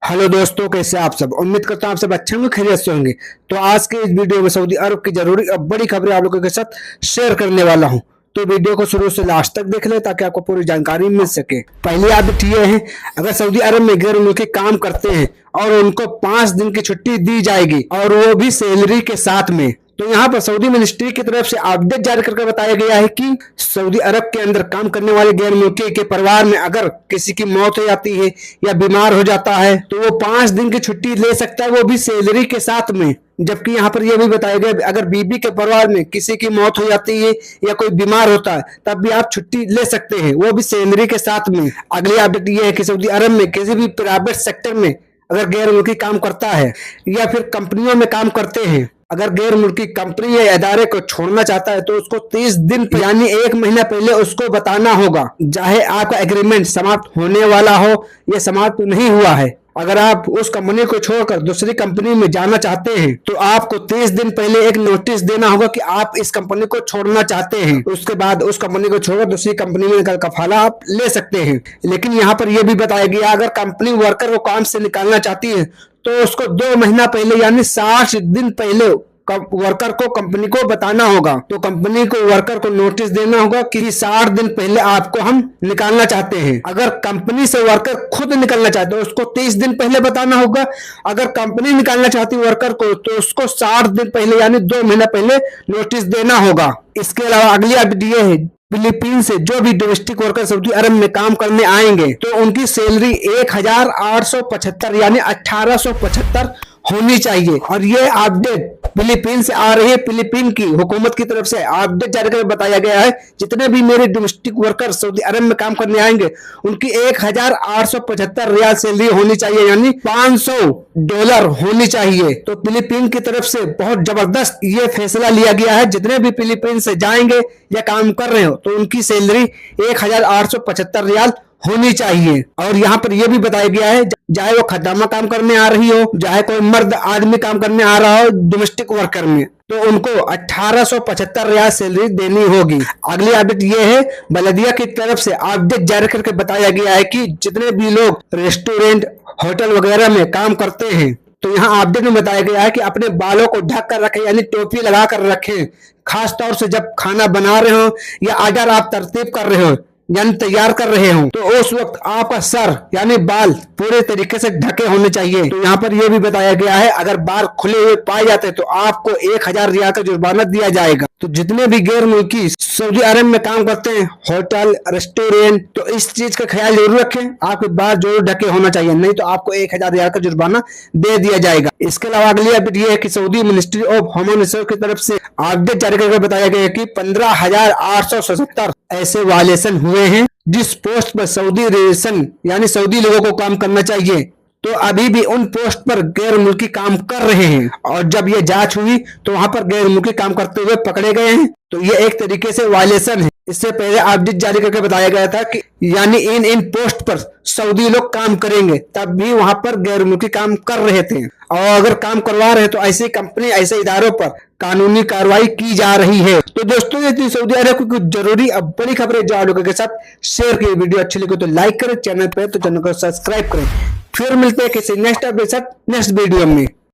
Hello दोस्तों, कैसे आप सब। उम्मीद करता हूँ आप सब अच्छे होंगे, खैरियत से होंगे। तो आज के इस वीडियो में सऊदी अरब की जरूरी और बड़ी खबरें आप लोगों के साथ शेयर करने वाला हूँ। तो वीडियो को शुरू से लास्ट तक देख ले ताकि आपको पूरी जानकारी मिल सके। पहली अपडेट ये है, अगर सऊदी अरब में गैर मुल्की काम करते हैं और उनको 5 दिन की छुट्टी दी जाएगी और वो भी सैलरी के साथ में। तो यहाँ पर सऊदी मिनिस्ट्री की तरफ से अपडेट जारी करके बताया गया है कि सऊदी अरब के अंदर काम करने वाले गैर मुल्की के परिवार में अगर किसी की मौत हो जाती है या बीमार हो जाता है तो वो 5 दिन की छुट्टी ले सकता है, वो भी सैलरी के साथ में। जबकि यहाँ पर यह भी बताया गया अगर बीबी के परिवार में किसी की मौत हो जाती है या कोई बीमार होता है तब भी आप छुट्टी ले सकते हैं, वो भी सैलरी के साथ में। अगली अपडेट यह है कि सऊदी अरब में किसी भी प्राइवेट सेक्टर में अगर गैर मुल्की काम करता है या फिर कंपनियों में काम करते हैं, अगर गैर मुल्की कंपनी या इदारे को छोड़ना चाहता है तो उसको 30 दिन यानी 1 महीना पहले उसको बताना होगा, चाहे आपका एग्रीमेंट समाप्त होने वाला हो या समाप्त नहीं हुआ है। अगर आप उस कंपनी को छोड़कर दूसरी कंपनी में जाना चाहते हैं तो आपको 30 दिन पहले एक नोटिस देना होगा कि आप इस कंपनी को छोड़ना चाहते हैं। उसके बाद उस कंपनी को छोड़कर दूसरी कंपनी में निकल कफाला आप ले सकते हैं। लेकिन यहाँ पर यह भी बताया गया अगर कंपनी वर्कर को काम से निकालना चाहती है तो उसको 2 महीना पहले यानी 60 दिन पहले वर्कर को कंपनी को बताना होगा। तो कंपनी को वर्कर को नोटिस देना होगा कि 60 दिन पहले आपको हम निकालना चाहते हैं। अगर कंपनी से वर्कर खुद निकलना चाहते हैं उसको 30 दिन पहले बताना होगा। अगर कंपनी निकालना चाहती है वर्कर को तो उसको 60 दिन पहले यानी 2 महीना पहले नोटिस देना होगा। इसके अलावा अगली अपडेट ये है, फिलीपींस से जो भी डोमेस्टिक वर्कर सऊदी अरब में काम करने आएंगे तो उनकी सैलरी 1875 यानी 1875 होनी चाहिए। और ये अपडेट फिलीपींस से आ रही है। फिलीपीन की हुकूमत की तरफ से अपडेट जारी कर बताया गया है जितने भी मेरे डोमेस्टिक वर्कर सऊदी अरब में काम करने आएंगे उनकी 1875 रियाल सैलरी होनी चाहिए यानी $500 होनी चाहिए। तो फिलीपीन की तरफ से बहुत जबरदस्त ये फैसला लिया गया है। जितने भी फिलीपीन से जाएंगे या काम कर रहे हो तो उनकी सैलरी 1875 रियाल होनी चाहिए। और यहाँ पर यह भी बताया गया है चाहे वो खदामा काम करने आ रही हो, चाहे कोई मर्द आदमी काम करने आ रहा हो डोमेस्टिक वर्कर में, तो उनको 1875 रियाल सैलरी देनी होगी। अगली अपडेट ये है, बलदिया की तरफ से अपडेट जारी करके बताया गया है कि जितने भी लोग रेस्टोरेंट होटल वगैरह में काम करते हैं तो यहाँ अपडेट में बताया गया है कि अपने बालों को ढक कर रखें यानी टोपी लगा कर रखें। खास तौर से जब खाना बना रहे हो या अगर आप तरतीब कर रहे हो यानी तैयार कर रहे हो तो उस वक्त आपका सर यानी बाल पूरे तरीके से ढके होने चाहिए। तो यहाँ पर यह भी बताया गया है अगर बाल खुले हुए पाए जाते हैं तो आपको 1000 रियाल का जुर्माना दिया जाएगा। तो जितने भी गैर मुल्की सऊदी अरब में काम करते हैं होटल रेस्टोरेंट तो इस चीज का ख्याल जरूर रखें, आपके बाल जरूर ढके होना चाहिए, नहीं तो आपको 1000 रियाल का जुर्माना दे दिया जाएगा। इसके अलावा अगली अपडेट यह है कि Saudi ministry of home affairs की तरफ से अपडेट जारी करके बताया गया है कि 15,877 ऐसे वायलेशन हुए हैं जिस पोस्ट पर सऊदी रेजिस्ट्रेशन यानी सऊदी लोगों को काम करना चाहिए तो अभी भी उन पोस्ट पर गैर मुल्की काम कर रहे हैं। और जब ये जांच हुई तो वहां पर गैर मुल्की काम करते हुए पकड़े गए हैं। तो ये एक तरीके से वायलेशन है। इससे पहले अपडेट जारी करके बताया गया था कि यानी इन पोस्ट पर सऊदी लोग काम करेंगे तब भी वहां पर गैर मुल्की काम कर रहे थे। और अगर काम करवा रहे तो ऐसी कंपनी ऐसे इदारों पर कानूनी कार्रवाई की जा रही है। तो दोस्तों ये थी सऊदी अरब की कुछ जरूरी अब बड़ी खबरें जो आप लोगों के साथ शेयर की। वीडियो अच्छी लगी तो लाइक करें, चैनल पर तो चैनल को सब्सक्राइब करें। फिर मिलते हैं किसी नेक्स्ट अपडेट के साथ नेक्स्ट वीडियो में।